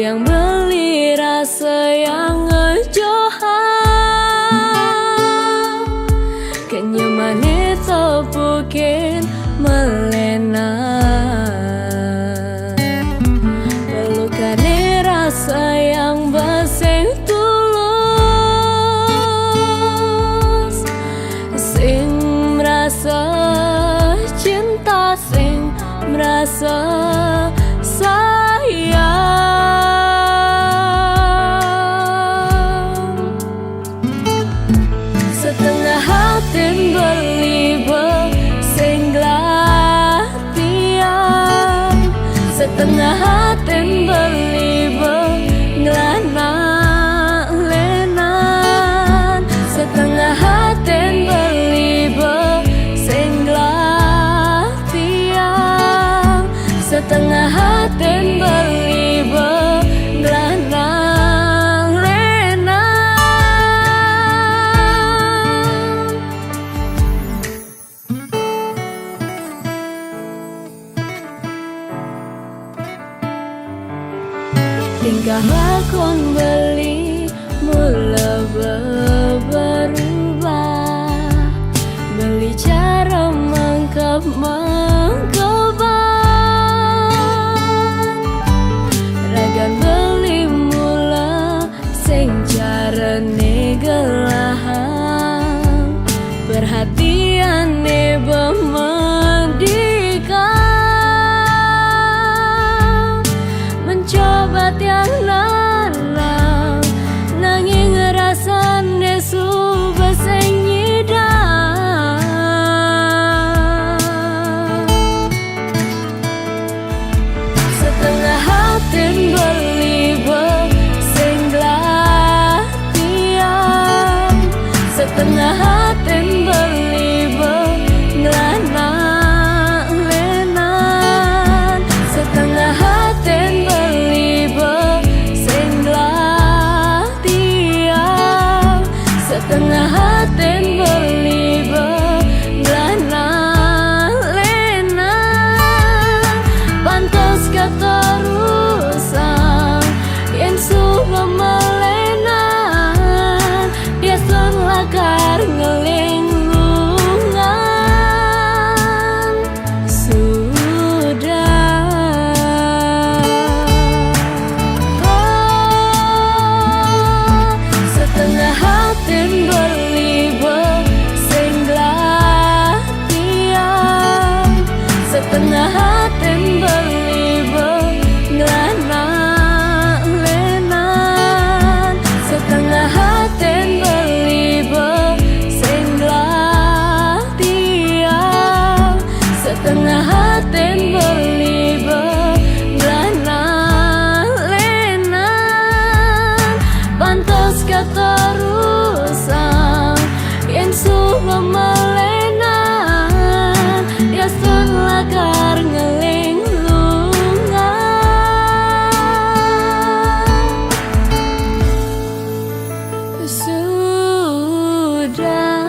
yang beli rasa yang ngejohan kenyamanan topukin melena pelukan rasa yang baseng tulus sing merasa cinta sing merasa sayang setengah hati beli sing glatian setengah hati beli ngelana lenan setengah hati beli sing glatian setengah hati beli ngelana tingkah lakon beli mula berubah beli cara mengkeban ragan beli mula sing cara negelahan perhatian bemedikan mencoba tiang lanang nanging ngerasane suba sing nyidang setengah hati beli sing glatian setengah hati beli ngelana lenan setengah hati setengah hati beli ngelana lenan pantas keterusan yang suka melenan dia lakar ngelinglungan sudah setengah hati beli sing glatian setengah hati beli ngelana lenan setengah hati beli sing glatian setengah hati beli ngelana lenan pantas keterusan yang suka melenan dia sun lakar ngelinglungan sudah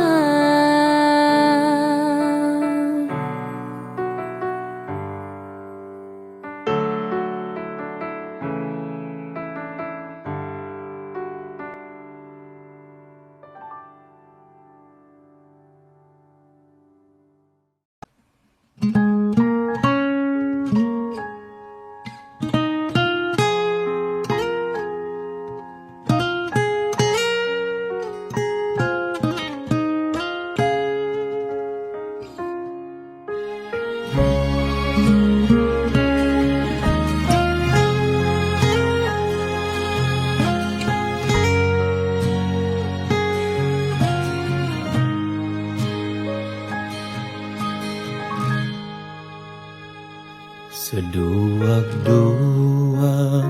seduak-duak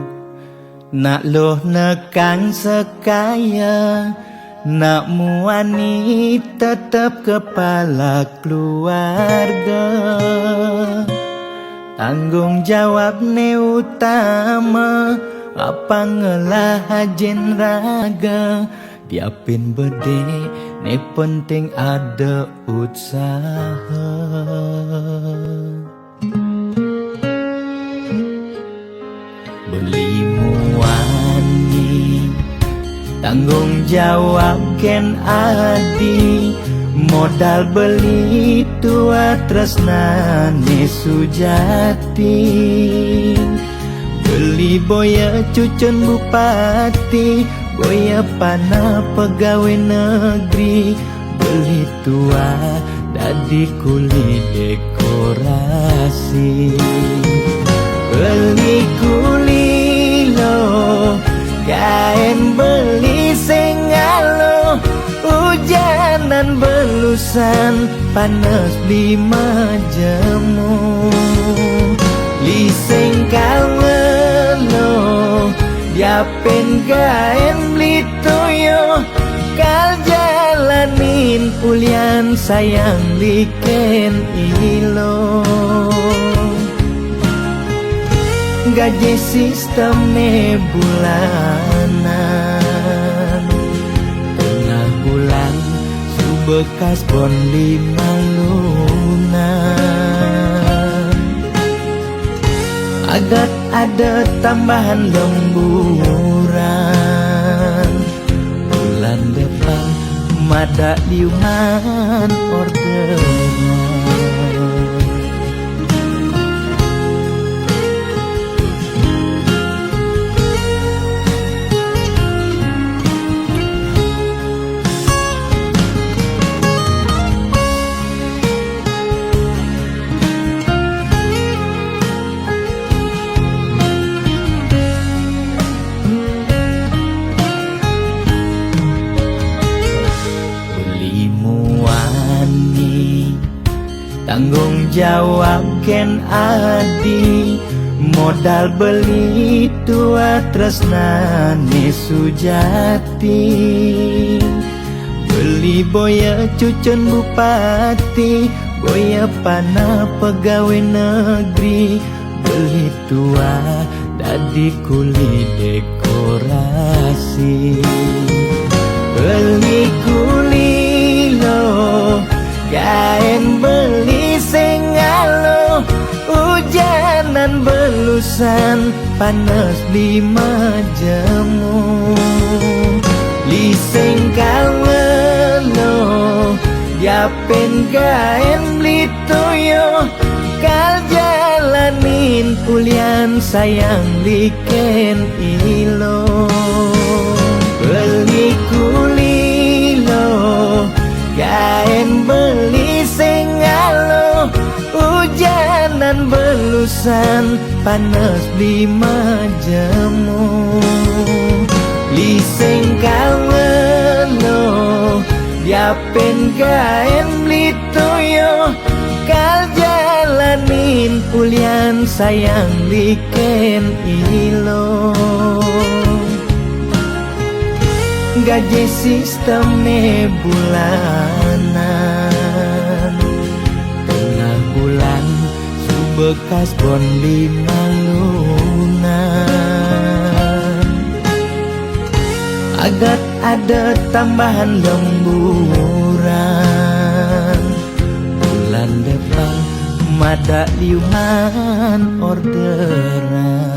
nak loh nekan sekaya nak muani tetap kepala keluarga tanggung jawab ne utama apa ngelah hajin raga diapin bede ne penting ada usaha beli mua Tanggung jawab ken adi, modal beli tua tresnane sujati. Beli boya cucun bupati, boya panah pegawai negeri. Beli tua dadi kuli dekorasi. Beli kuli lo, kain beli sengalo. Hujanan belusan, panas lima jemu. Liseng kalmelo, diapen kain beli toyo. Kal jalanin ulian sayang liken ilo. Gaji sistemnya bulanan, tengah bulan subekas bon 5 lunan. Agat ada tambahan lemburan, bulan depan mada liuman orderan. Tanggung jawab ken adi, modal beli tua tresnane sujati. Beli boya cucun bupati, boya panah pegawai negeri. Beli tua dadi kuli dekorasi. Beli kuli lo, kain beli sengalo. Hujanan belusan, panas 5 jemu. Liseng kalmelo, diapen kain beli toyo. Kal jalanin ulian sayang liken ilo. Beli kuli lo, kain beli sengalo. Hujanan belusan, panas 5 jemu. Liseng kalmelo, diapen kain beli toyo. Kal jalanin ulian sayang liken ilo. Gaji sistemnya bulanan, tengah bulan subekas bon 5 lunan. Agat ada tambahan lemburan, bulan depan mada liuman orderan.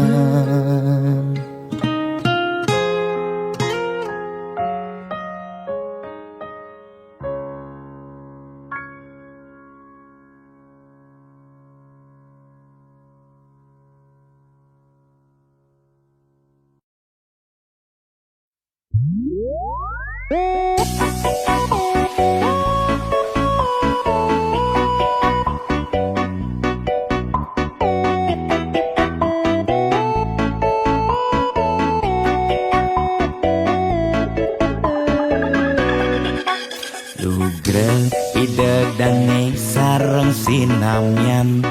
Lugre ide dange sareng sinamyan,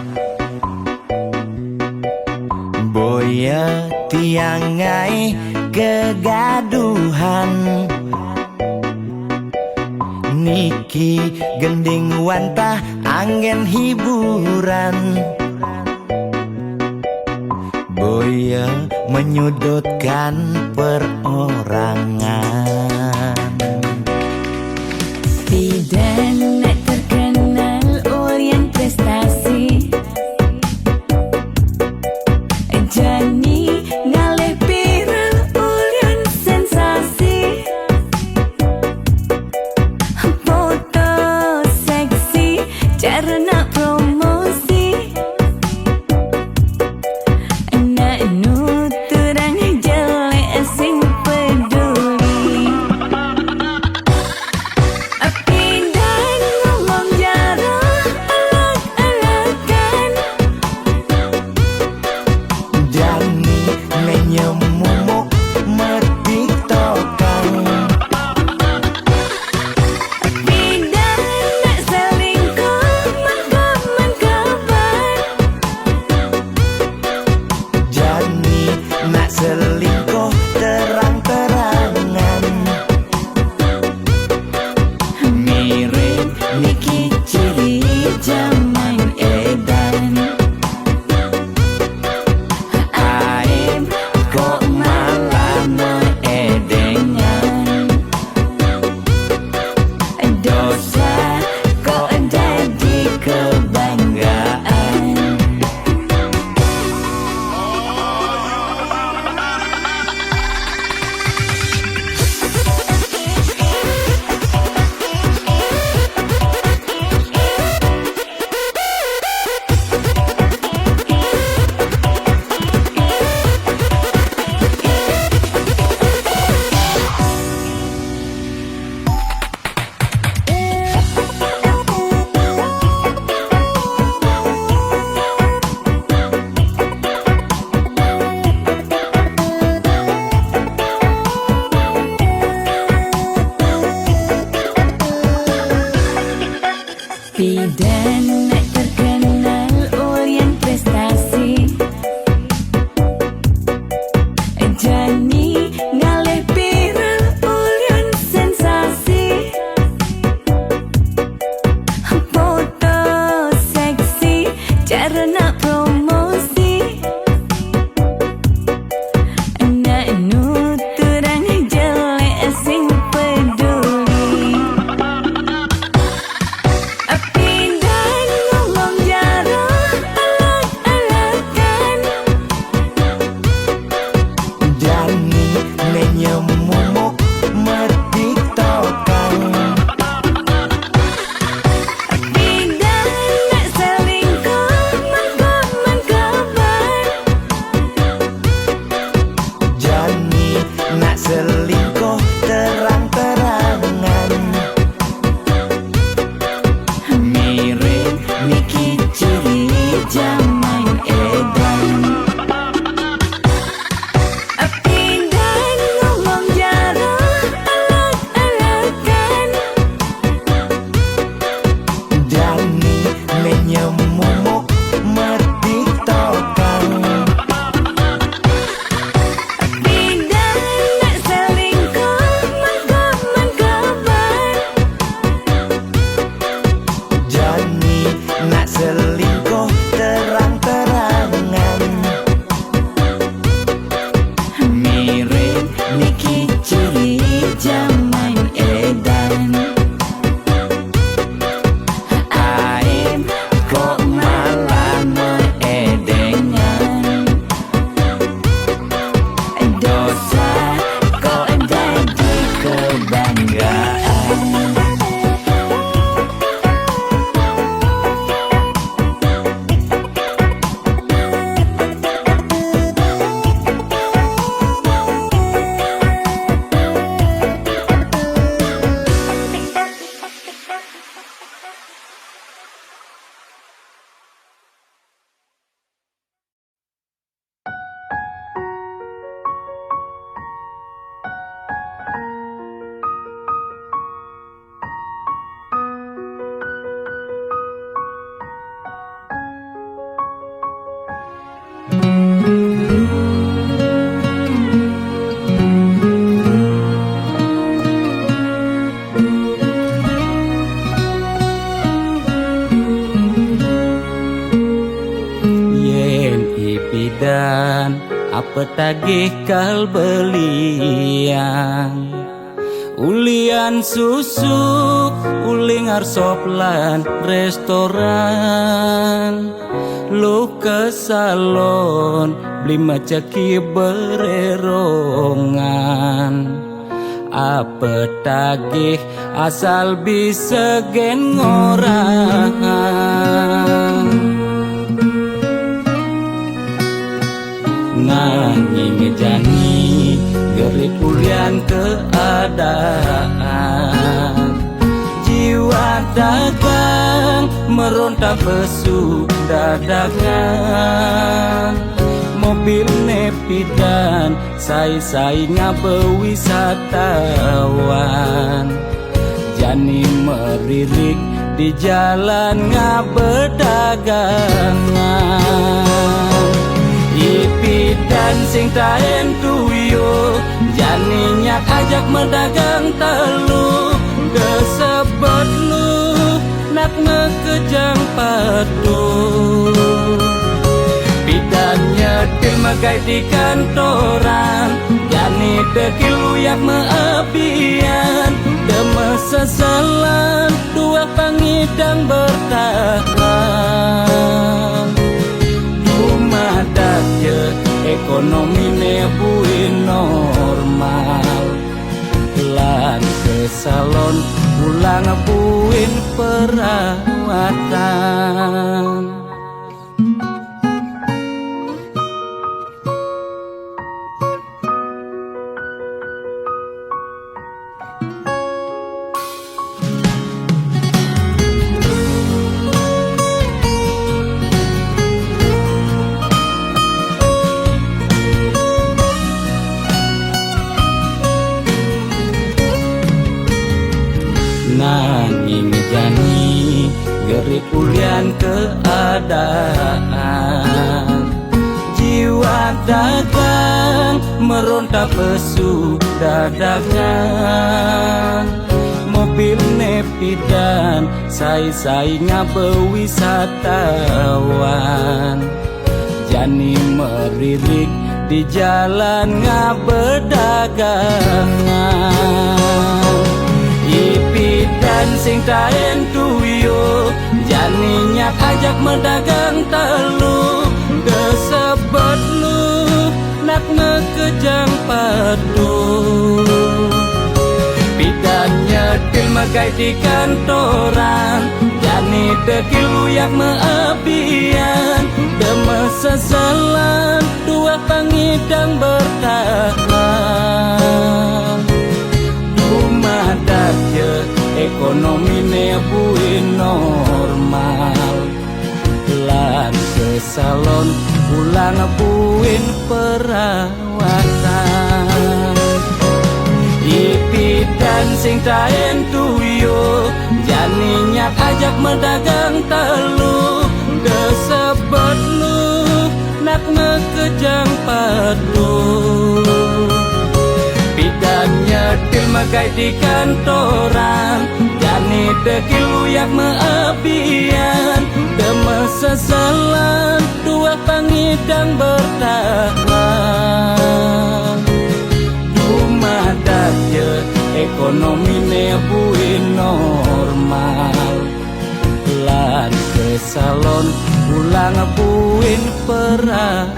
boya tiangai kegaduhan. Niki gending wantah angin hiburan, boya menyudutkan perorangan. Bidan nak terkenal Orient prestasi, Jani ngalih viral Orient sensasi. nepidan apa tagih kal belian ulian susu uling arsoplan restoran lu ke salon beli macaki bererongan apa tagih asal bisa gen ngorang nanging ngejani gerik ulian keadaan jiwa dagang meronta pesu dadakan mobil nepidan sai-sai ngabewisatawan jani meririk di jalan ngabedagangan ipidan sing taen tuyo jani nyak ajak medagang telu kesebut lu nak ngekejang padu bidannya til magai di kantoran jani dekil uyak meabian demesesalan dua pangidang bertahan dumadak je ekonomi nebuin normal lan ke salon pulang buin perawatan nanging jani gerik ulian keadaan jiwa dagang meronta pesu dadakan mobil nepidan sai-sai ngabewisatawan jani meririk di jalan ngabedagangan ipidan sing taen tuyo jani nyak ajak medagang telu kesebut lu nak ngekejang padu bidannya til magai di kantoran jani dekil uyak meabian demesesalan dua pangidang bertahan dumadak je ekonomi nebuin normal lan ke salon pulang buin perawatan ipidan sing taen tuyo jani nyak ajak medagang telu kesebut lu nak ngekejang padu bidannya til magai di kantoran jani dekil uyak meabian demesesalan dua pangidang bertahan dumadak je ekonomi nebuin normal lan ke salon pulang buin perawatan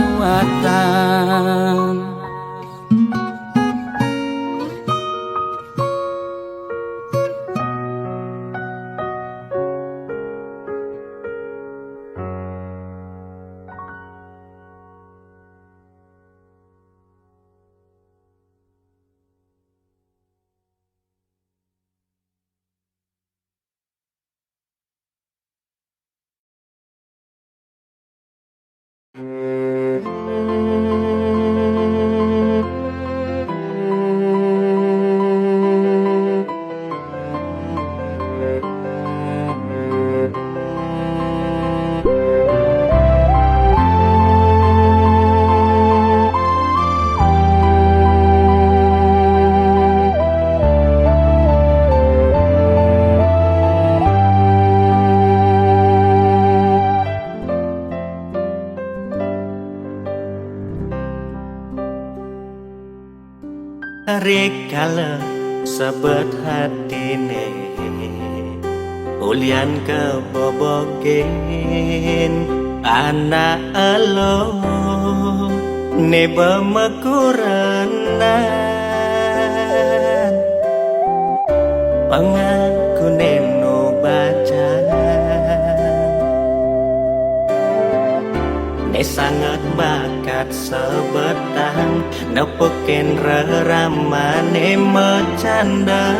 Rikala sebet hatine ulian kebobogen anak elo neba makuranan pangaku neno baca ne sangat bakat sebetang nepoken reramane mecanda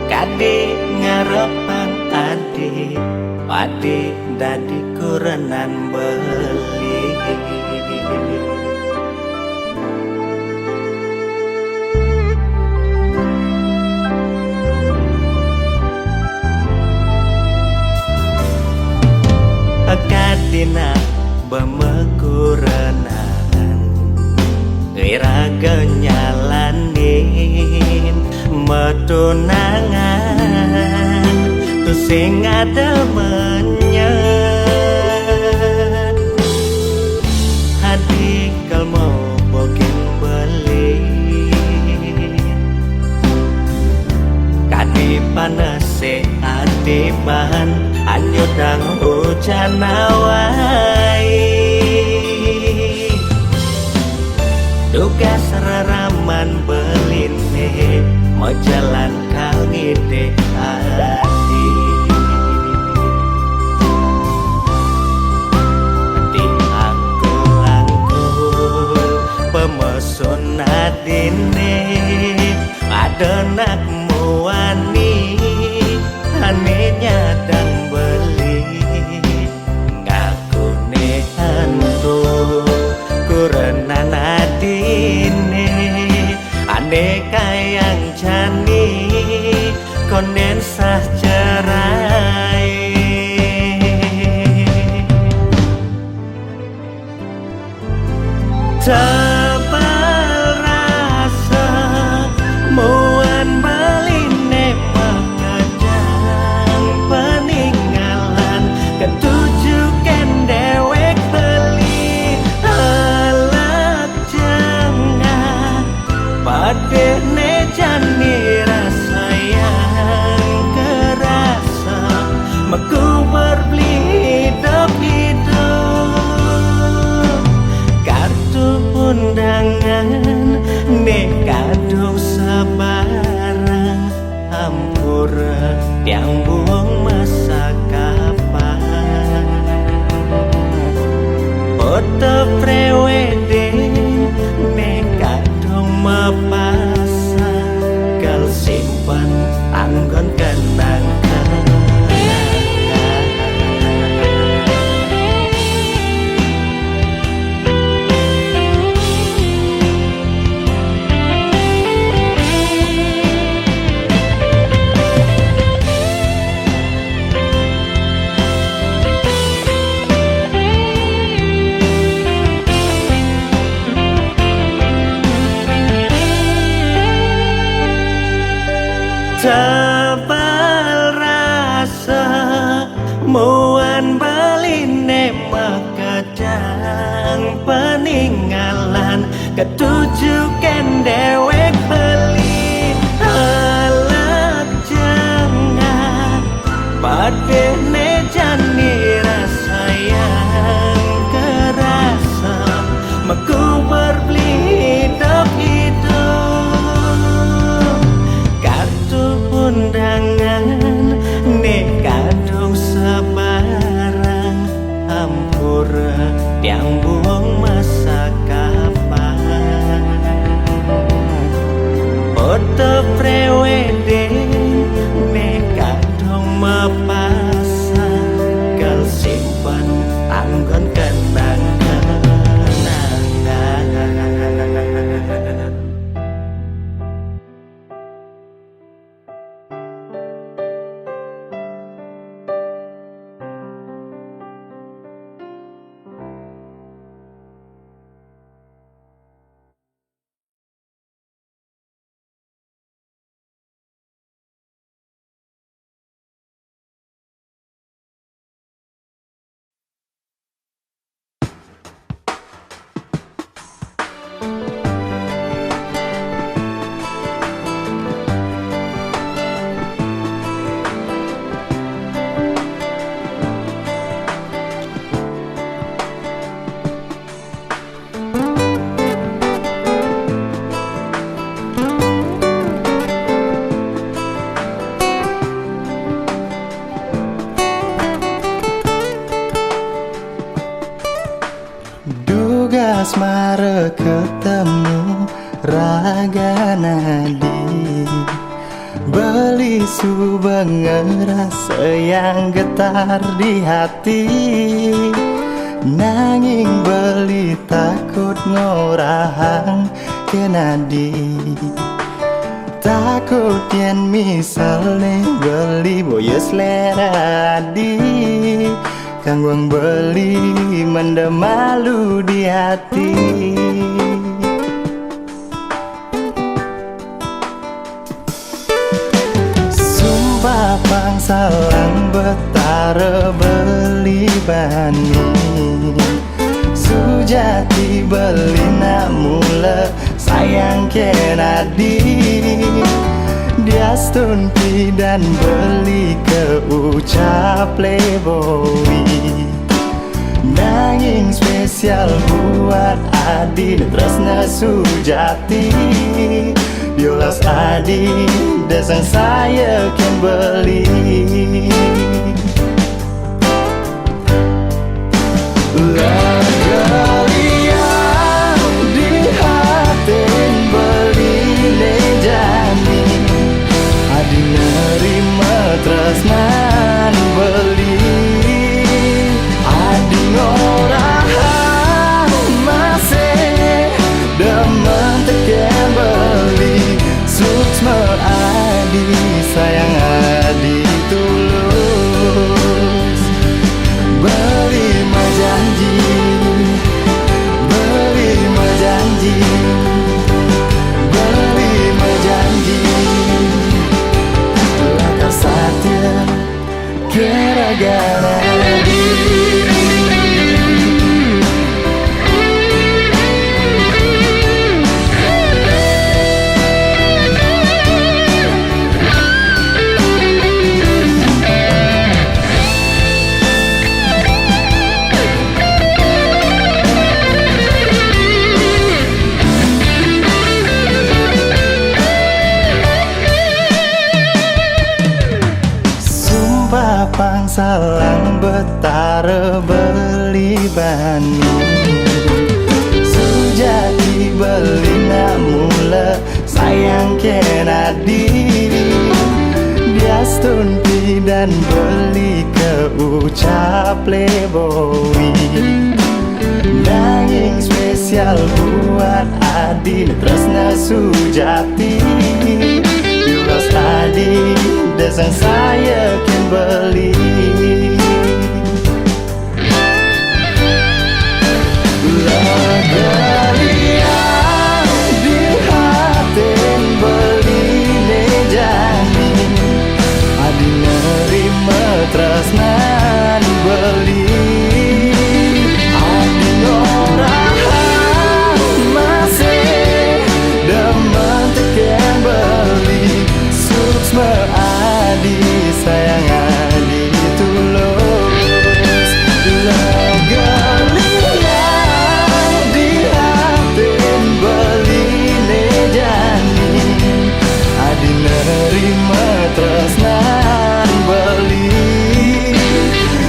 kade ngarepan ade pade dadi kurenan beli kadina bemekuranan iraga nyalanin metunangan tu sing ada menyet hadi kal mau bokin beli kadi panase adiban anyudang hujan awai duga seraraman beline mau jalan kau ngide hati di angkul pemesun adine ada nakmu wani ane nyadang beli ngaku nehantu kurenan adine ane kayang jani konen sah cerai tebal rasa muan beline pekejang peninggalan ketujukan dewek beli halak jangan pada nejani rasa yang kerasa meku berbeli hidup kartu undangan nekadung sebarang hampura yang buang masa kapan foto prewedding nekadung mepasang kal simpan anggon kenang tebal rasa muan beline makadang peninggalan ketujukan dewek beli halak jangan pada nejani rasa yang kerasa meku berbeli hidup kartu undangan nekadung sebarang hampura yang buang masa kapan foto prewedding nekadung mepasang kal simpan anggon kenang-kenangan tugas mare ketemu raga nadi, beli subeng rasa yang getar di hati, nanging beli takut ngorahang ke nadi. Takut yen misalnya beli boya selera di, kangguang beli mendem malu di hati. Sumpah pangsalang betara beli bani, sujati beli nak mula sayang kenadi. Dia stunti dan beli ke ucap playboy, nanging spesial buat Adi tresna sujati. Diolas Adi desang saya kan beli. Tresnan beli Adi ngorah masih demen teken beli suksma Adi sayang Adi tulus beli majanji beli majanji beli majanji Satya Kiragana pangsalang betara beli bani, sujati beli nak mula sayang kenadi. Dia stunti dan beli ke ucap playboy, nanging spesial buat Adi tresna sujati. Diolas Adi desang saya kan beli. Galian di hatin beli nejani, Adi nerima tresnan beli. Adi ngorah masih demen teken beli suksma Adi sayang Adi tulus. Galian di hatin beli nejani, Adi nerima tresnan beli.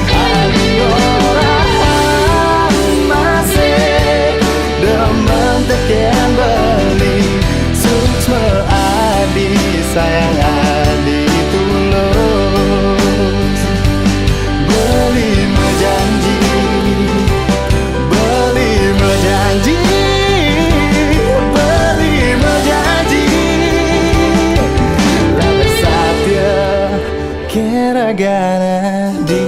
Adi ngorah masih demen teken beli suksma Adi sayang Adi tulus. Beli menjanji beli menjanji beli menjanji Laga Satya Kiragana di.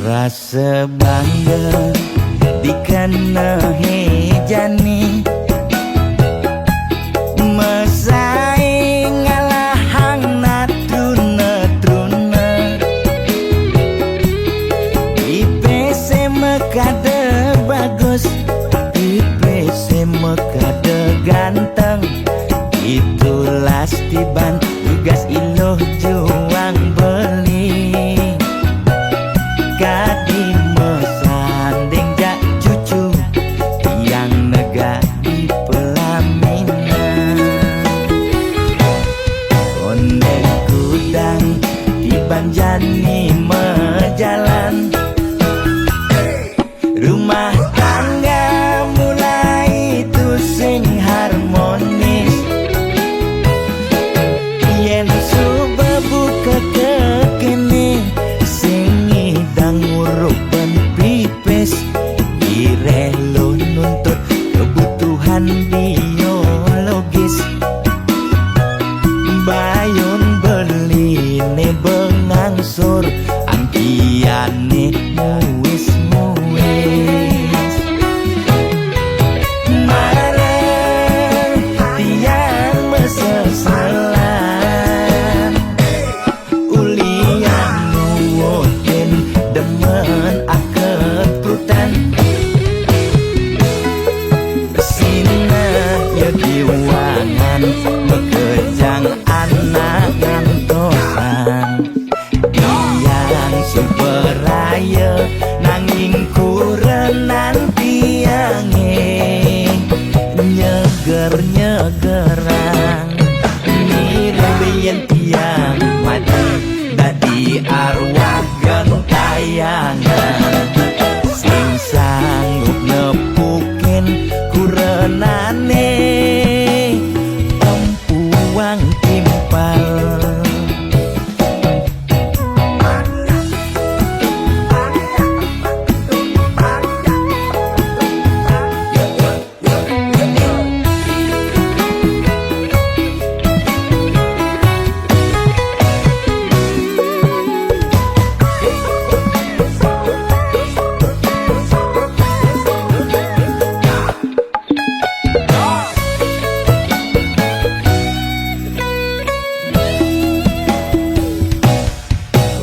Rasa bangga dikana hejani, kebutuhan biologis. Bayon beli ne bengangsur angkiane muis marang tiang mesesalan ulian nuwotin demen aket prutan sina ya diwangan mekejang anak ngantosan yang superaya nanging kurenan tiange nyeger-nyegerang mirip tiang mati dadi arwah gentayangan sing sanggup nepukin kurenane empuang timpal.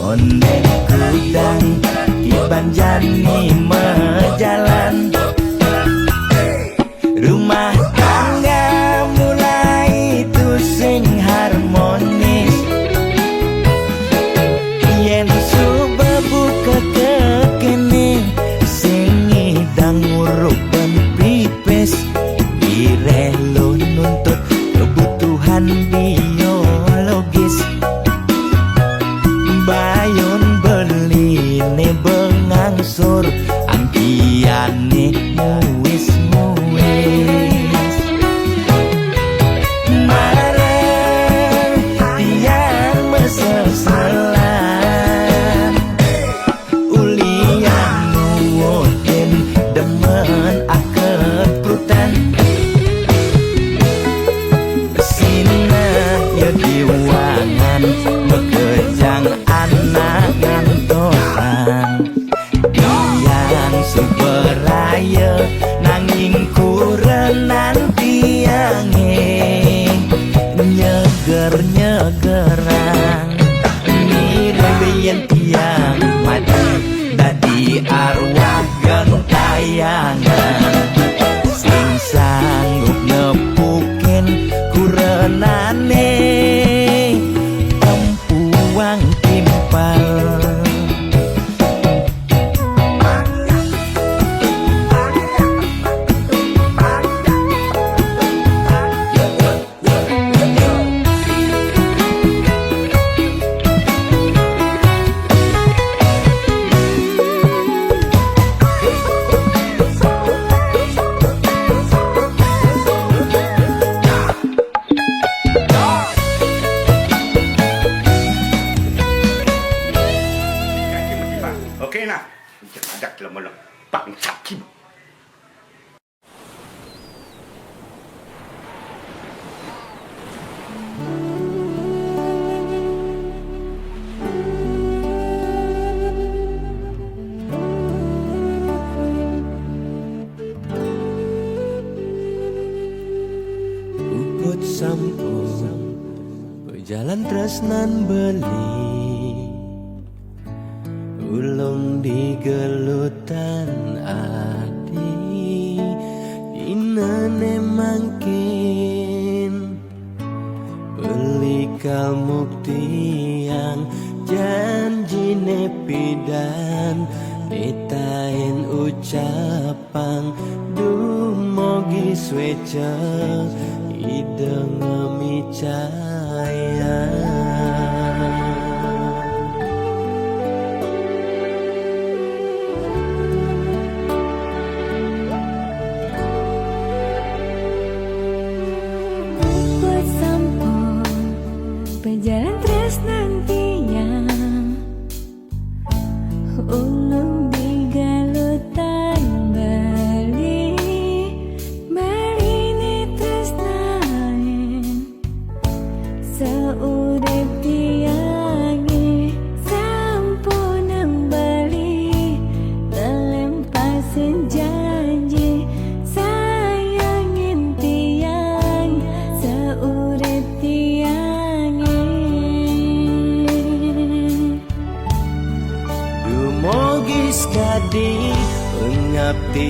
Ondek kudang dibanjani mejalan rumah tangga mulai tusing harmonis yen subebu kekene sing ngidang ngurupen pipis direlo nuntut kebutuhan biologis. Bayon beli ne bengangsur angkiane muis marang tiang mesesalan ulian nuwotin demen aket prutan sina ya diwangan mekejang anak ngantosan yang superaya nanging kurenan tiange nyeger-nyegerang mirip tiang mati dadi arwah gentayangan sing sanggup nepukin kurenane empuang timpal. Oke nah, ada dalam bang sakim. Uput sampun berjalan tresnan beli ulung di gelutan ati dinane mangkin beli kamukti yang janjine pidan nitain ucapan dumogi sweca ideng micaya. Berjalan tresnan tiang ulung di galutan bali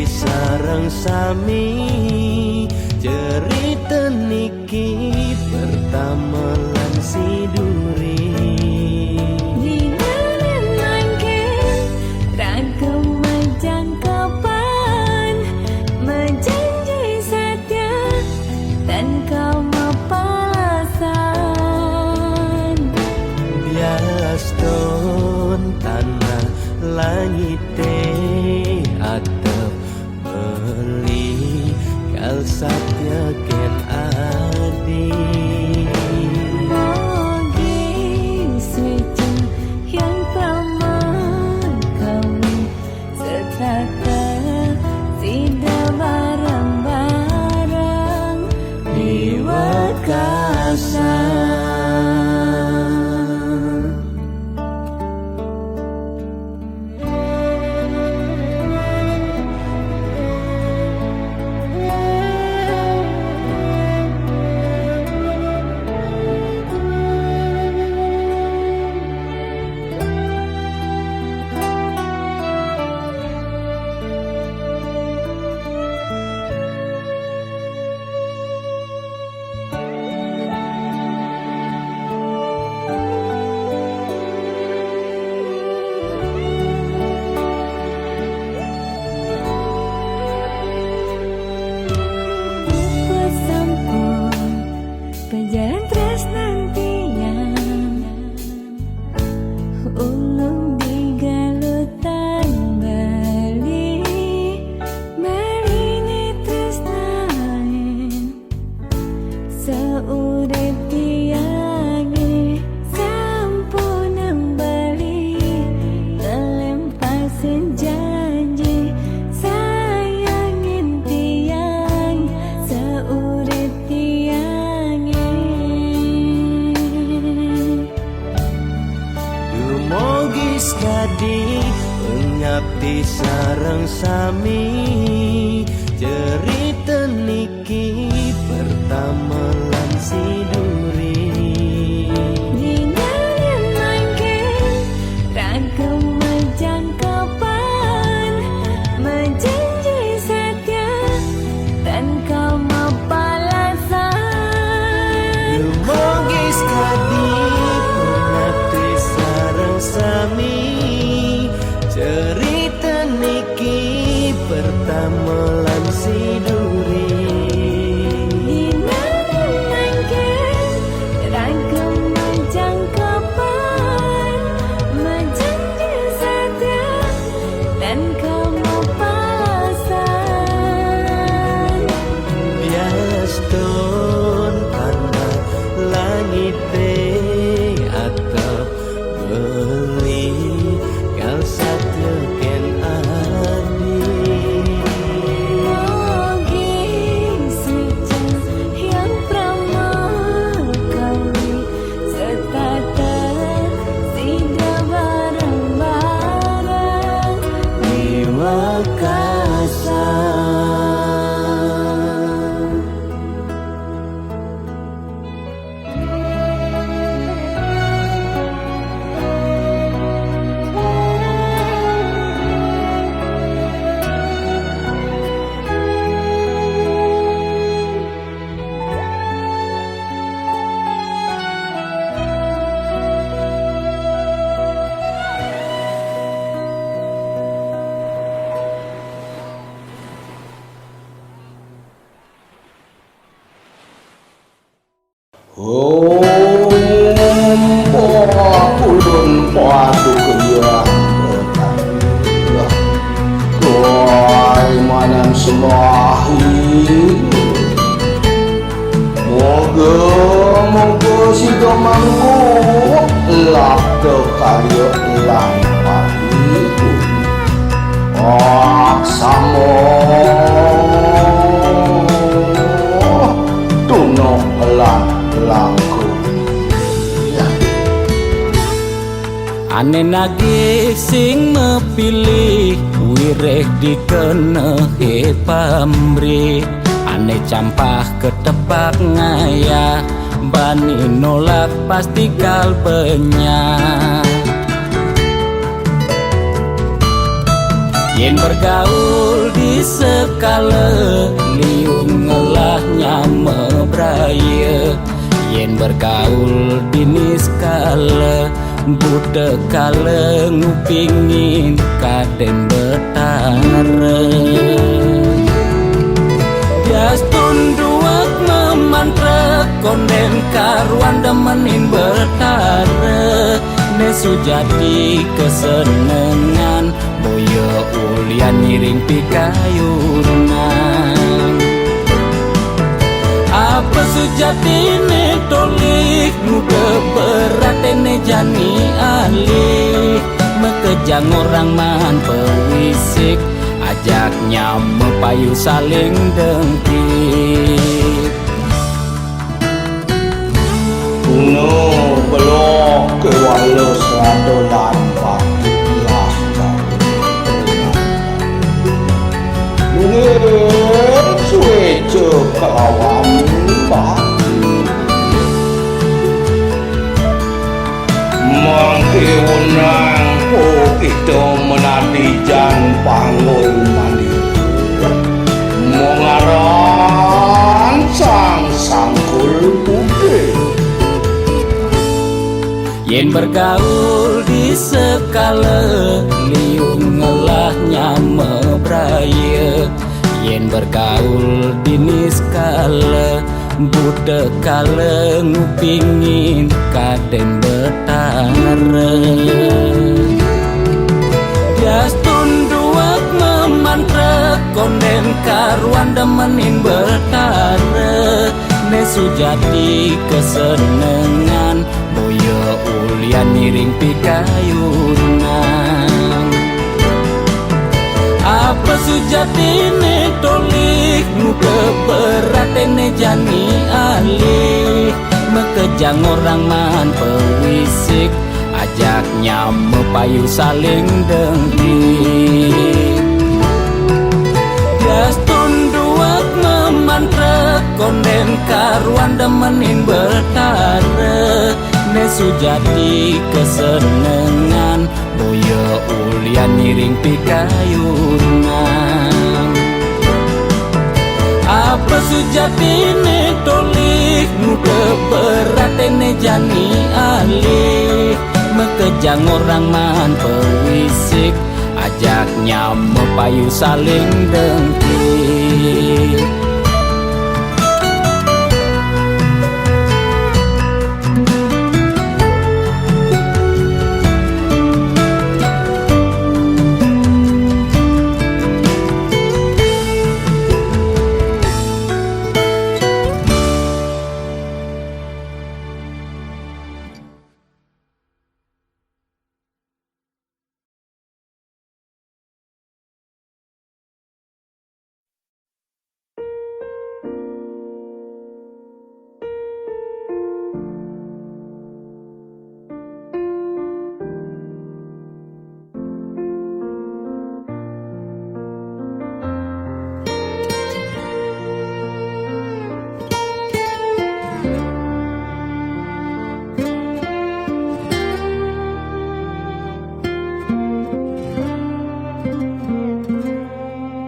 sareng sami cerita niki pertama lan siduri Dinganan mangken ragam majangkapan menjanji setia dan kau mapalasan biaston tanah langit atap beli kal satya ken adi Mogi suci yang pramah kami setata tidak bareng-bareng di wekasan Perjalanan tresnan tiang ulung di galutan Bali Marine tresnain saurip tiange sampunang Bali ngelempasin janji sayangin tiang saurip tiang Dumogis kadi ngabdi sareng sami cerita niki pertama lan siduri Dinganan mangken ragam majangkapan menjanji setia dan kau mapalasan Dumogis kadi ngabdi sareng sami cerita niki pertama lan siduri Dinganan mangken ragam majangkapan menjanji setia dan kau mapalasan biaston tanah langit atap beli kal satya ken adi Mogi suci yang pramah kami setata tidak bareng-bareng di wekasan Ulun padu kejang Tuai manam selahi Moga si domangku lak karya lang padu Aksamo tunok langku Ane nagih sing mepilih wireh dikenehe pamrih Ane campah ketepak ngayah bani nolak pasti kalpenya Yen bergaul di sekala liung ngelahnya mebraya. Yen bergaul di niskala budak kala ngupingin kaden betara. Jas tunduak memantra konden karuan demenin betara. Nesu jadi kesenengan boyo ulian miring pikayunan. Apa sejati ne tolik muda berat ne jani alih. Mekejang orang man pewisik ajaknya mepayu saling dengkit. No belok ke walau seradolan patilah mungkin suwe kelawan baki mengkiunang itu menadi jan panggul mandi mengaran sang sangkul bukit. Yen bergaul di sekala liung ngelahnya mebraya. Yen bergaul di niskala budak kala ngupingin kaden betara. Jas tunduak memantra konden karuan demenin betara. Nesu jadi kesenengan boyo ulian miring pikayunan. Apa sejati ne tolik muda berat ne jani alih. Mekejang orang man pewisik ajaknya mepayu saling dengkit. Jas tunduak memantra konden karuan demenin betara. Nesu jadi kesenengan boyo ulian miring pikayunan. Apa sejati ne tolik muda berat ne jani alih. Mekejang orang man pewisik ajaknya mepayu saling dengkit.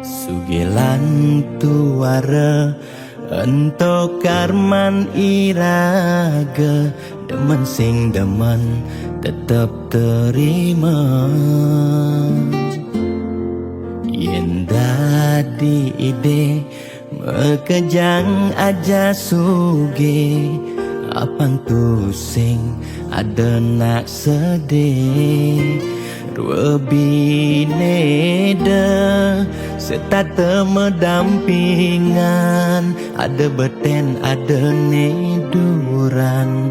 Sugelan tuara ento karman iraga demen sing demen tetep terima. Yen dadi ide mekejang aja suge apang tu sing ada nak sedih. Dua bineda serta temedampingan, ada beten ada neduran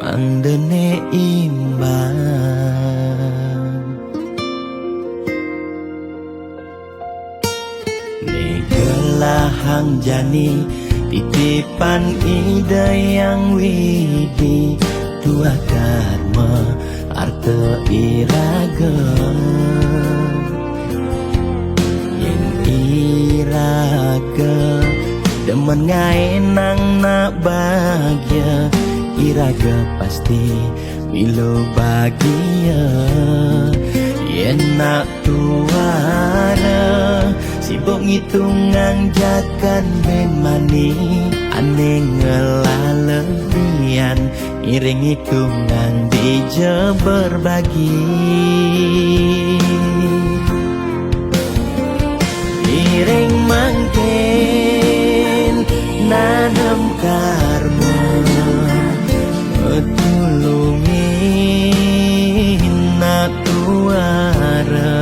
mandene imbang. Negelahang jani titipan ide yang widi dua karma arta iraga. Yang iraga demen ngaenang nak bahagia. Iraga pasti milo bahagia. Enak tuara sibuk ngitungan jakan memani aneh ngelalebian iring hitungan dija berbagi iring mangken nanam karma metulungin natuara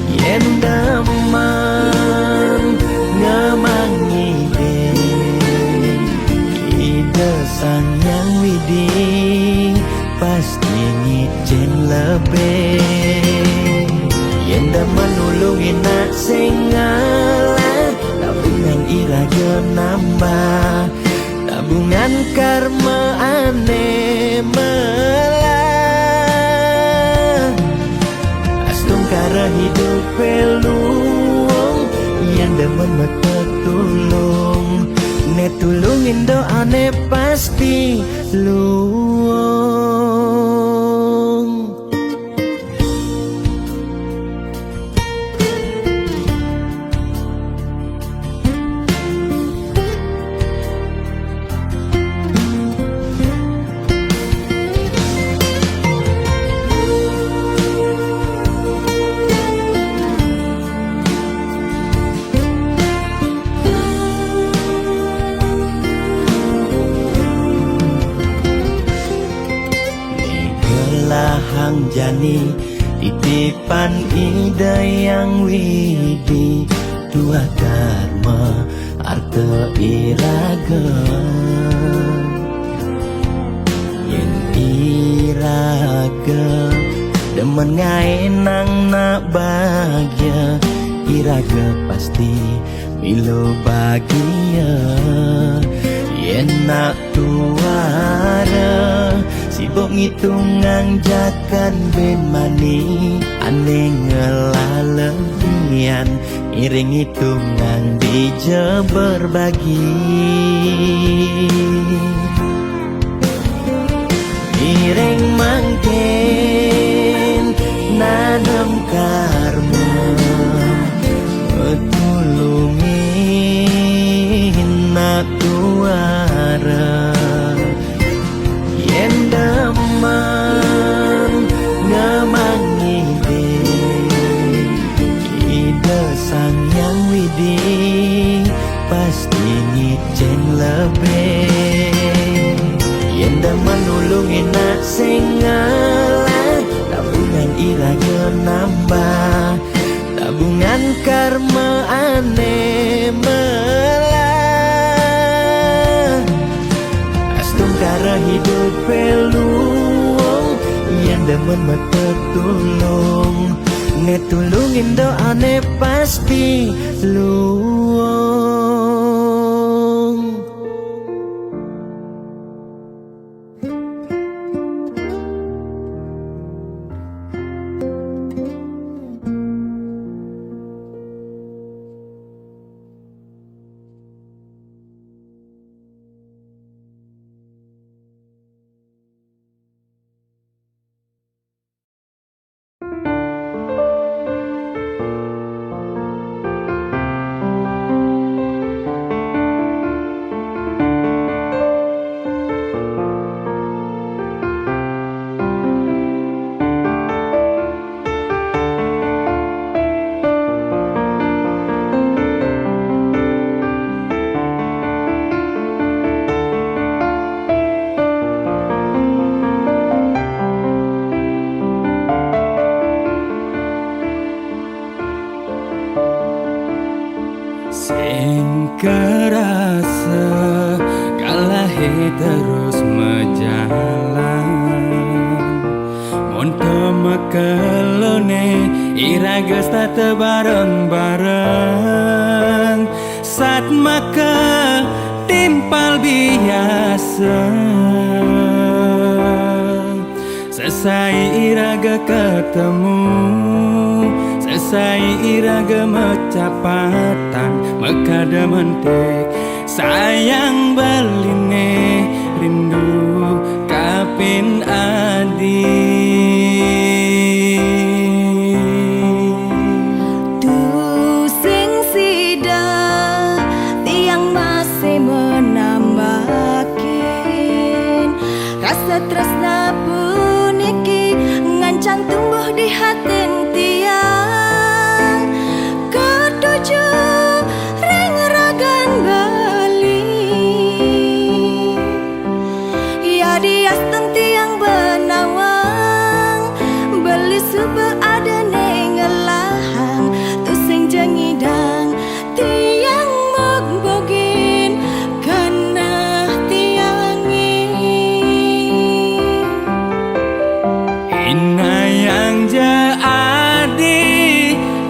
yen damang ngemangi ide sang yang widi pasti ngicen lebih yen damang nulungin nak sengalah tabungan iraga nambah tabungan karma aneh melah astung kara hidup peluang yang demen mata tulung ne tulungin doa ne pasti luang. Hang jani titipan ida yang widi dua dharma arta iraga yen iraga demen ngaenang nak bahagia iraga pasti milo bahagia yen nak tuara sibuk ngitungan jakan ben mani aneh ngelalebian iring hitungan dija berbagi iring mangken nanam karma metulungin natuara yen damang ngamangi ide sang yang widi pasti ngicen lebih yen damang nulungin nak sengalah tabungan iraga nambah tabungan karma aneh melah astung kara hidup peluang yang demen mata tulung ne tulungin doa ne pasti luang. Kerasa kalahe terus menjalan Monto makelone iraga stata bareng-bareng Saat maka timpal biasa Selesai iraga ketemu Selesai iraga macapatan Mekada mentik sayang beline rindu kapin adi tresna puniki ngancang tumbuh di hatin tiang ketuju ring ragan bali ya diasten tiang benawang beli sube ada nengelahang tusing jengidang tiang magbogin kana tiangi Inayang ja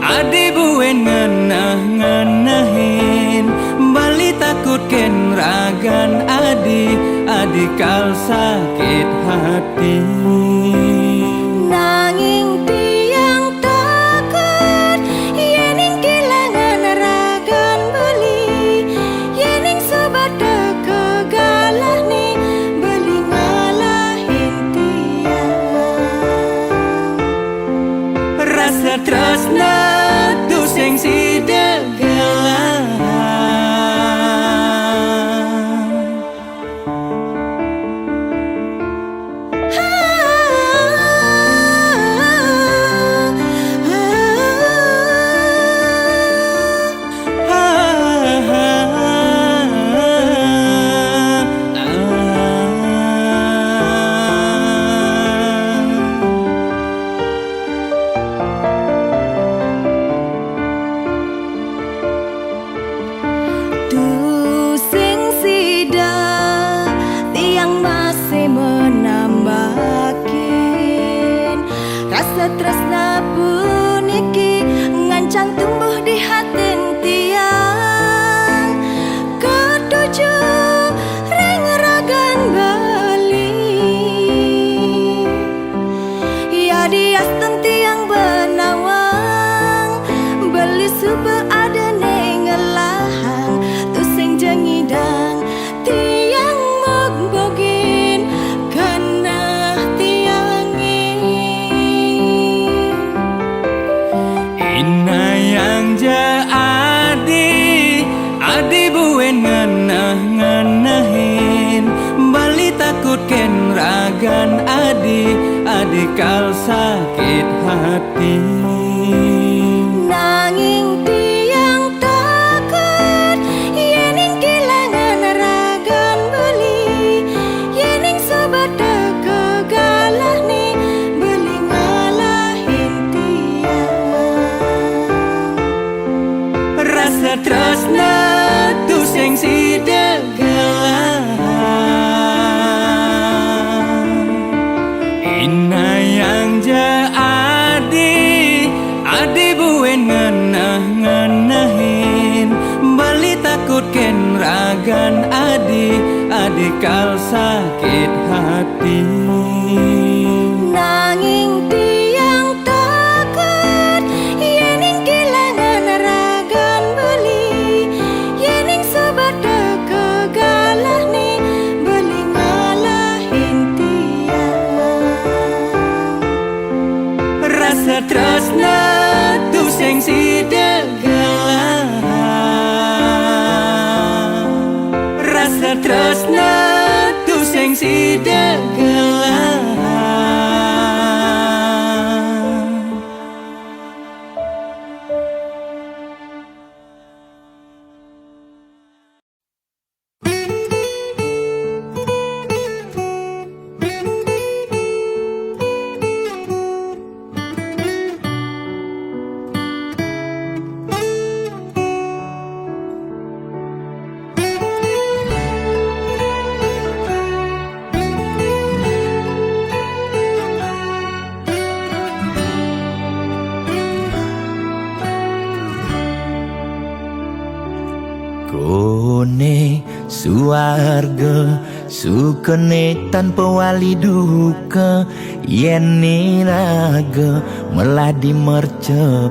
adi buen ngenah-ngenahin Bali takut ken ragan adi kal sakit hati nanging tiang takut yening kehilangan ragan beli yening sobat kegalah nih beli ngalahin tiang Rasa tresna tu sing sidegelah Tusing sida tiang masih menambakin rasa tresna puniki ngancang tumbuh di hatin tiang ketuju ring ragan bali ya diasten tiang benawang beli sube ada nengelahang tusing jengidang tiang magbogin kana tiangi Inayang ja adi buen ngenah-ngenahin Bali takut ken ragan adi kal sakit hati nanging tiang takut yening kehilangan ragan beli yening sobat kegalah nih beli ngalahin tiang Rasa tresna tu sing sidegelah Inayang ja adi buen ngenah-ngenahin Bali takut ken ragan adi kal sakit hati nanging tiang takut yening kehilangan ragan beli yening sobat kegalah nih beli ngalahin tiang Rasa tresna tu sing sidegelah Rasa tresna tu sing sidegelah Kone suarga sukene tanpa wali duka yen niraga meladi mercepada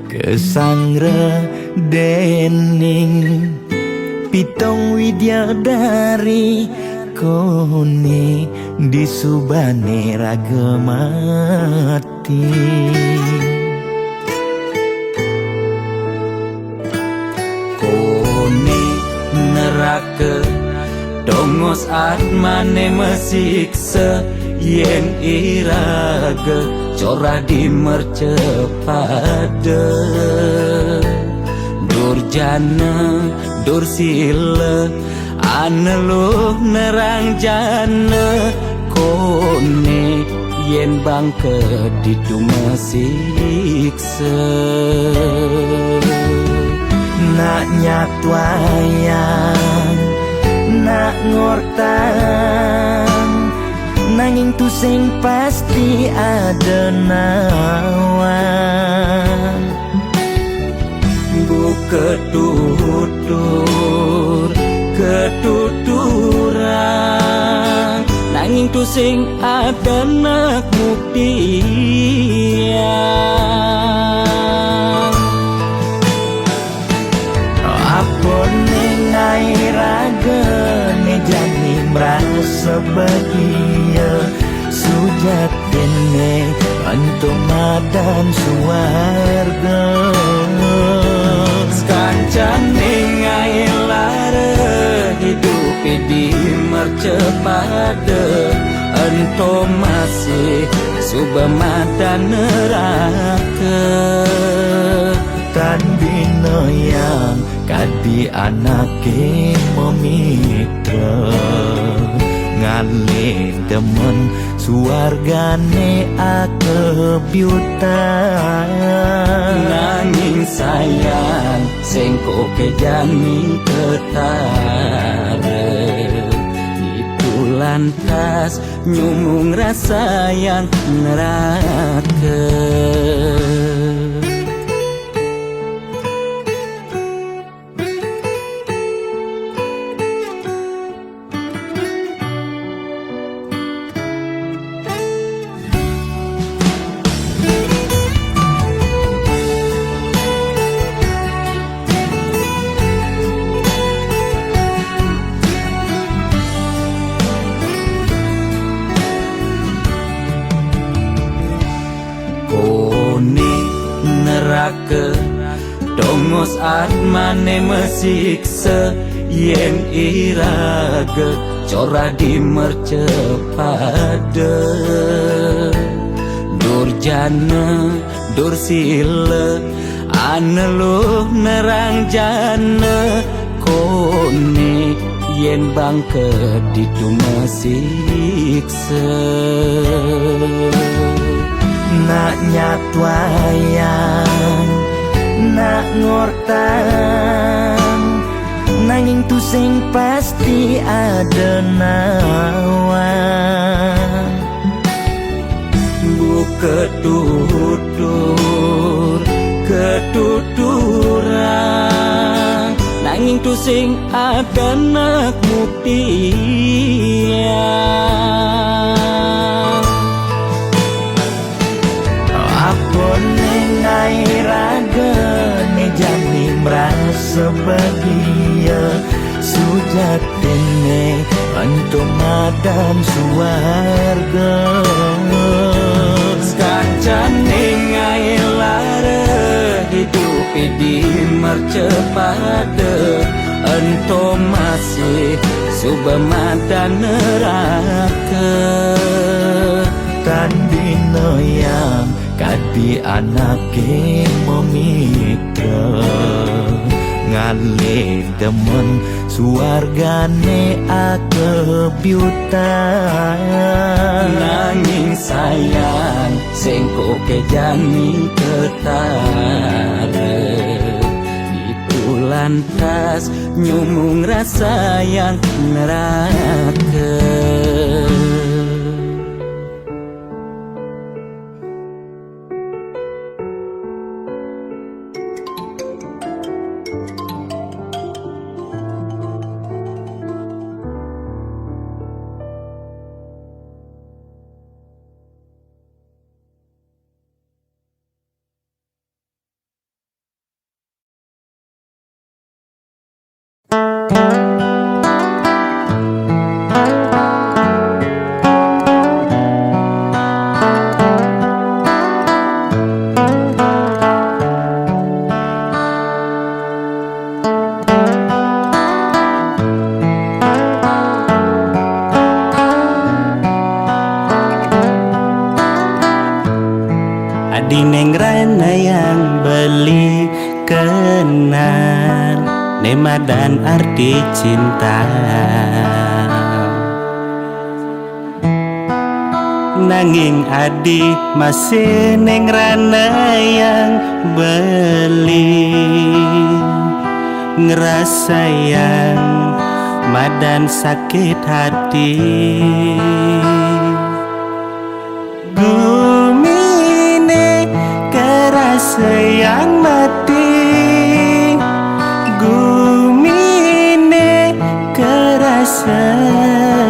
kesangre dening pitong widyadari kone disubane raga mati neraka dongos atmane mesiksa yen iraga corah di mercepada durjana dursila aneluh nerang jana kone yen bangke ditu mesiksa nak nyatwayang nak ngortang nanging tu sing pasti ada nawan bu ketuturan nanging tu sing ada nak buktian apa nengai raga jani merasa bahagia sujat kene untuk madan suarga kancan nengai lara hidup di mercepada ento masih subamadan neraka tan bina yang kadi anake memitra ngale demen suargane akebyutan nanging sayang sengko kejani ketara itu lantas nyumung rasa yang neraka dongos atmane mesiksa yen iraga corah di mercepada durjana dursila aneluh nerang jana kone yen bangke ditu mesiksa nak nyatwayang nak ngortang nanging tu sing pasti ada nawan bu ketuturan nanging tu sing ada nak buktian apa nengai raga jani merasa bahagia sujat kene untuk madan suarga kancan nengai lara hidup di mercepada ento masih subamadan neraka tan dino yang kadi anake memitra ngale demen suargane akebyutan nanging sayang sengko kejani ketara itu lantas nyumung rasa yang neraka Nema dan arti cinta. Nanging adi masih neng rana yang beli ngerasa yang madan sakit hati. Gumine kerasa yang mati, gumine kerasa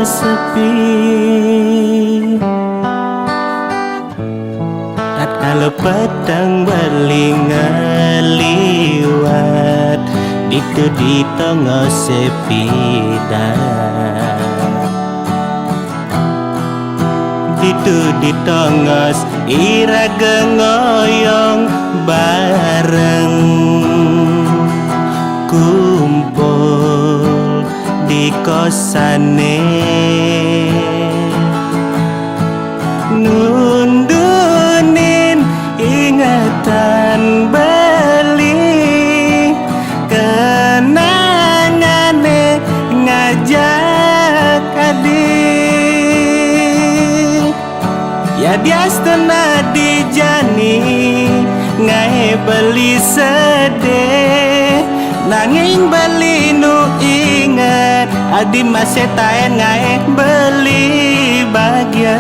sepi. Kalau petang beling ngeliwat itu di tengah sepi itu di tengah ira gengoyong bareng kumpul di kosane nundunin ingatan beli kenangane ngajak adik ya diastana dijani ngae beli sedih nanging beli nu ingat adi masih taen ngae beli bahagia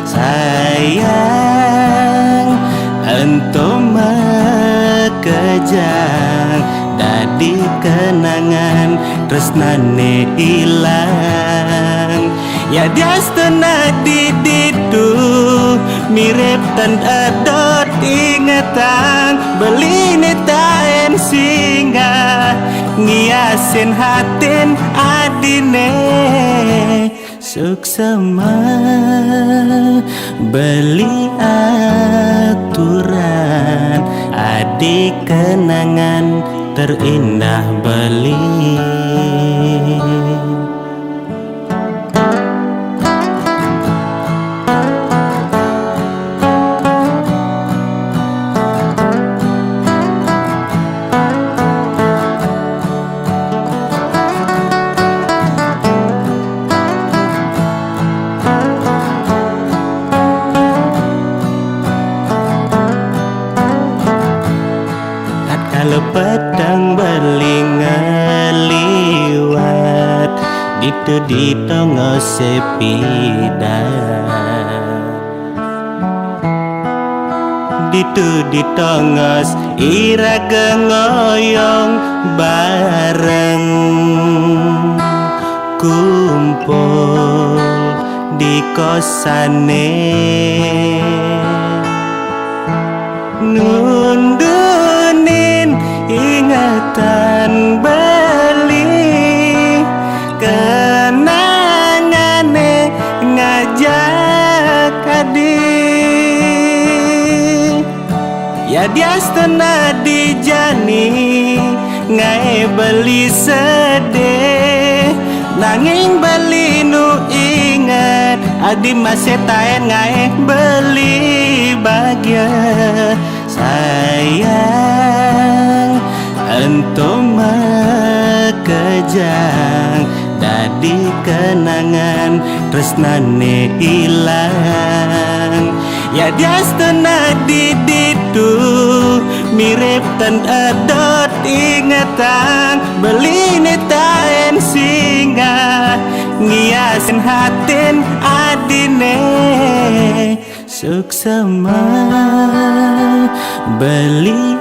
sayang ento makejang dadi kenangan tresnane ilang ya diastana diditu mirip tan adot ingatan beli taen singa ngiasin hatin adine suksema beli aturan adik kenangan terindah beli. Kalau petang beling ngeliwat itu di tengah sepi itu di tengah ira gengoyong bareng kumpul di kosane nundunin ingatan beli kenangane ngajak adik ya diastana dijani ngae beli sedih nanging beli nu ingat adi masih taen ngae beli bahagia sayang ento makejang dadi kenangan tresnane ilang ya diastana diditu mirip tan adot ingatan beli taen singa ngiasin hatin adine suksema beli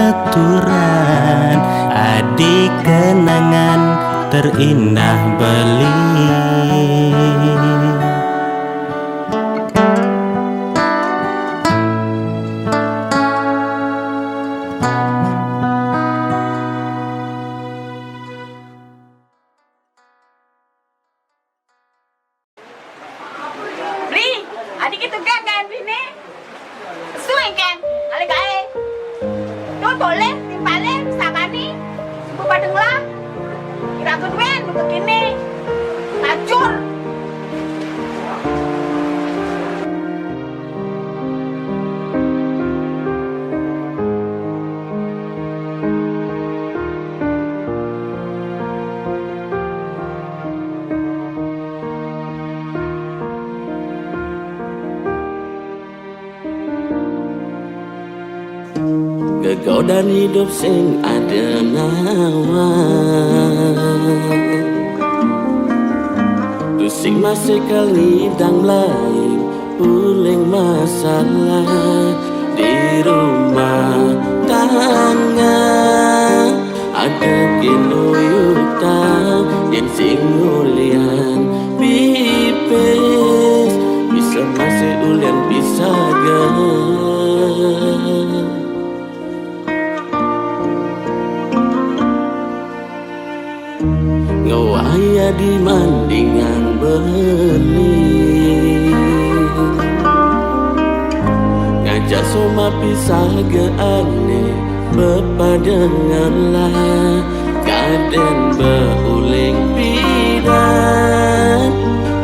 aturan adik kenangan terindah beli. Bri, adik itu kan Bri suing kan, ale gae. Tuh boleh, timpale, sakani, ibu padeng lah. Kira keduen, begini, acur, dan hidup sing ada ngawa. Pusing masih kali dang lain uling masalah di rumah tangga. Ada kinuyutan yang sing ulian pipes bisa masih ulian bisa ngawaya di mandingan beli ngajak soma pisah ke aneh bepadenganlah kaden beuling pidan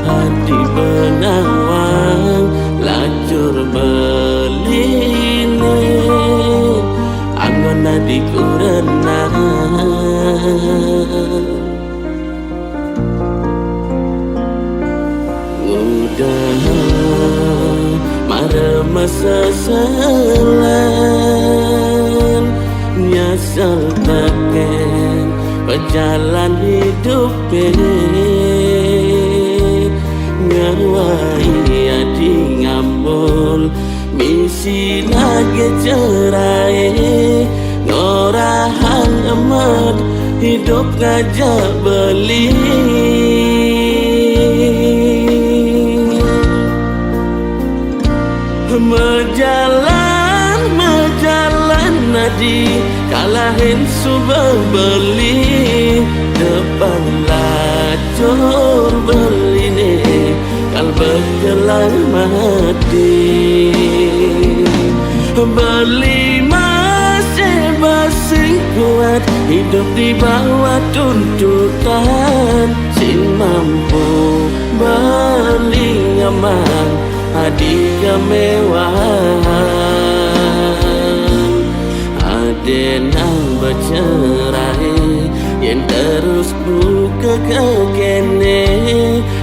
hati benawang lacur beline angon di kurena udah mara masa selan nyasal teken berjalan hidup ngawai adi ngambul misi lagi cerai ngorahan emat hidup ngajak beli Mejalan nadi kalahin subah beli depan lacur beli ne kal berkelang mati beli masih basing kuat hidup di bawah tuntutan sin mampu beli nyaman hadi kemewahan aden ang bercerai yang terus buka kekene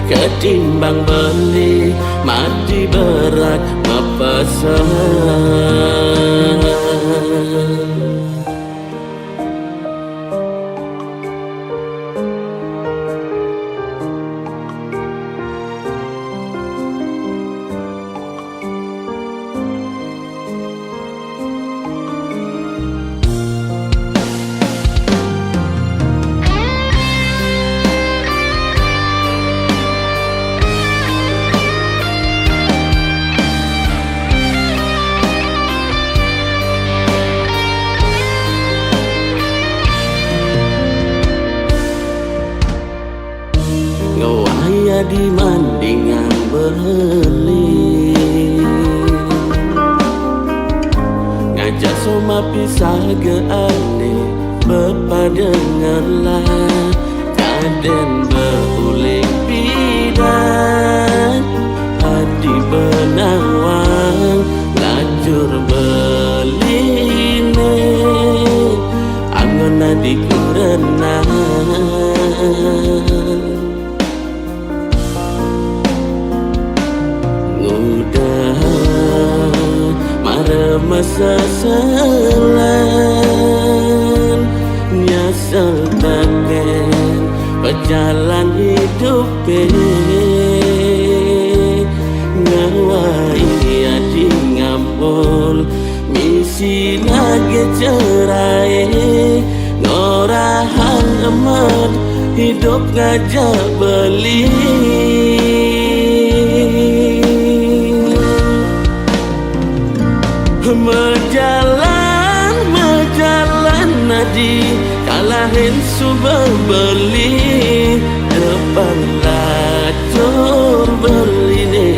ketimbang beli mati berat mepesan. Ngawaya di mandingan beli ngajak soma pisah ke aneh bepadenganlah kaden beuling pidan hati benawang lacur beline angon di kurena masa selan nyasal teken berjalan hidup ngawai adi ngampul misi lagi cerai ngorahan emat hidup ngajak beli Mejalan nadi kalahin subah beli depan lacur beli ne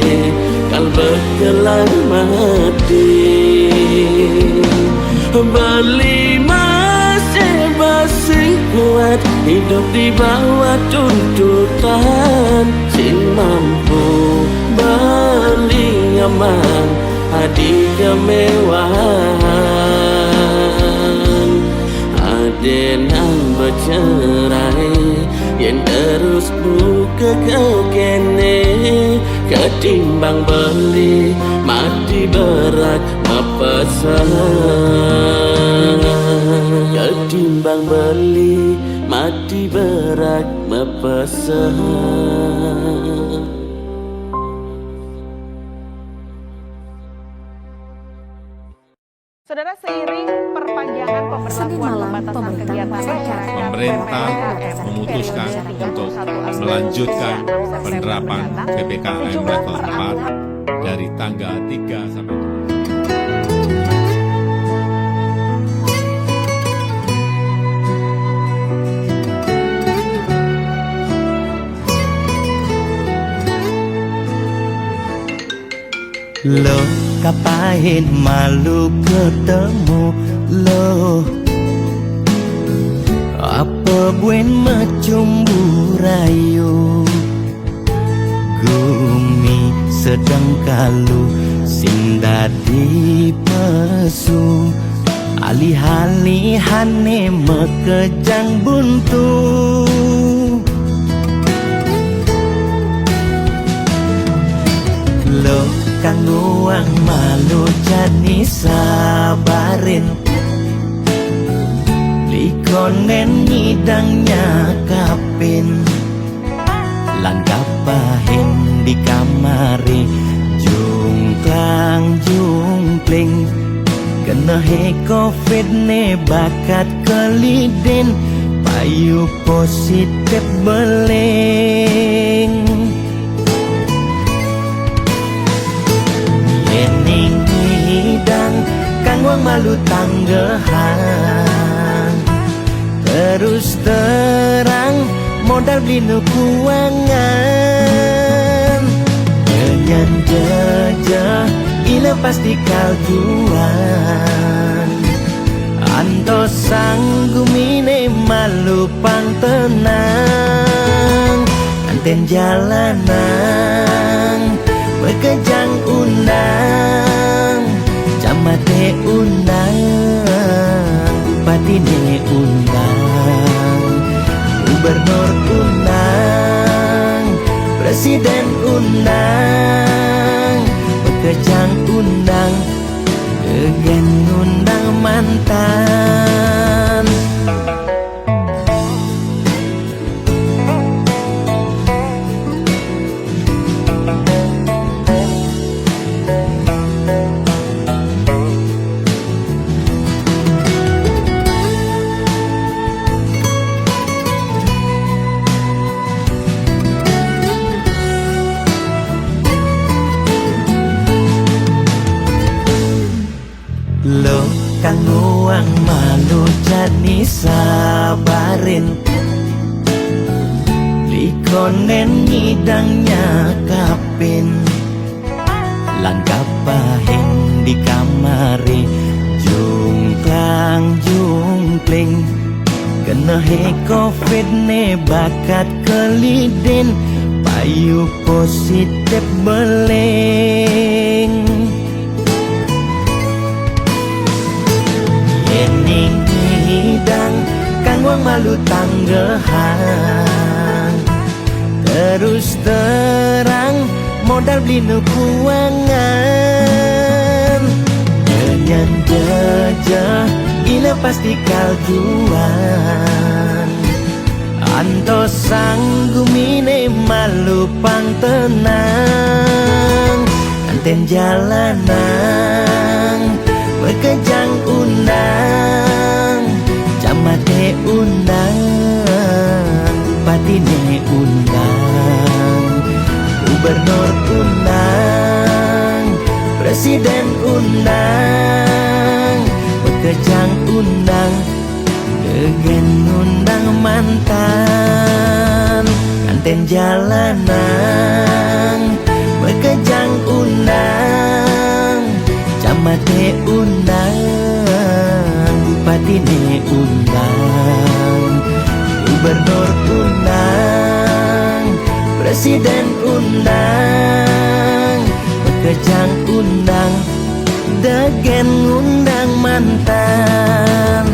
kal berkelang mati beli masih basing kuat hidup di bawah tuntutan sin mampu beli nyaman hadi kemewahan aden ang bercerai yang terus buka kekene ketimbang beli mati berat mepesan. ketimbang beli mati berak mepesah. Saudara, seiring perpanjangan pemberlakuan pembatasan kegiatan masyarakat, pemerintah memutuskan untuk melanjutkan penerapan PPKM level 4 dari tanggal 3 sampai 7 Lo kapain malu ketemu lo, apa buen macumbu rayu, gumi sedang kalu sing dadi pesu, alih-alihane mekejang buntu. Lo kang nuang malu jani sabarin, likonen ngidangnya kapin, langkapahin di kamari, jungklang jungkling, kena he covid ne bakat kelidin, payu positif beling. Yening hidang kang wang malu tanggehan, terus terang modal beli kuangan, kenyan jejah ila pasti kaljuan, anto sanggumine malu pang tenang, anten jalanan bekejang undang, camate undang, bupatine undang, gubernur undang, presiden undang, bekejang undang, kegen undang mantan. Lo kang nuang malu jani sabarin, likonen ngidangnya kapin, langkapahin di kamari, jungklang jungkling, kena he covid ne bakat kelidin, payu positif beling. Yening hidang kang wang malu tanggehan, terus terang modal beli kuangan, kenyan jejah ila pasti kaljuan, anto sanggumine malu pang tenang, anten jalanan bekejang undang, camate undang, bupatine undang, gubernur undang, presiden undang, bekejang undang, kegen undang mantan, kanten jalanan, bekejang undang, camate undang, bupatine undang, gubernur undang, presiden undang, bekejang undang, degen undang mantan.